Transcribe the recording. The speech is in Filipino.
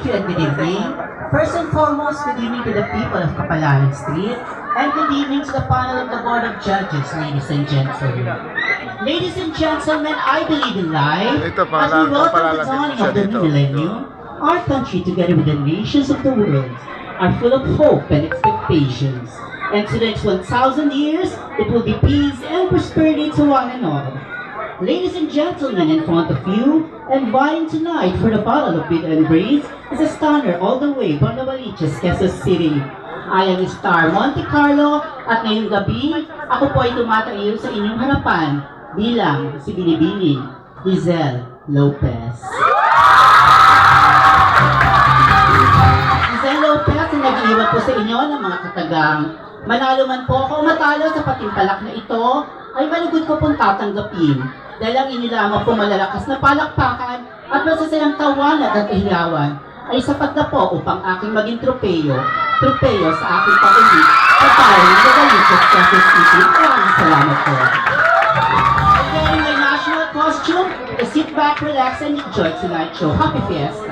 Thank you and good evening. First and foremost, good evening to the people of Kapalaran Street and good evening to the panel of the Board of Judges, ladies and gentlemen. Ladies and gentlemen, I believe in life. Ito, As we welcome the papalala dawning siya of the dito. new millennium, our country, together with the nations of the world, are full of hope and expectations. And to the next 1,000 years, it will be peace and prosperity to one and all. Ladies and gentlemen, in front of you, and vying tonight for the battle of bid and brains, is a stunner all the way from Novaliches, Quezon City. I am Star Monte Carlo, at ngayong gabi, ako po ay tumatayo sa inyong harapan bilang si Binibining Giselle Lopez. Giselle Lopez ang nag-iwan po sa inyo ng mga katagang. Manalo man po ako o matalo sa patimpalak na ito, ay malugod ko pong tatanggapin. Dahil ang inilamang po malalakas na palakpakan at masasayang tawanan at kahiyawan ay sapat na po upang aking maging tropeyo sa aking pag-ulit sa tayo ng Novaliches, Quezon City. Maraming salamat po. Wearing my national costume, sit back, relax, and enjoy tonight's show. Happy Fiesta!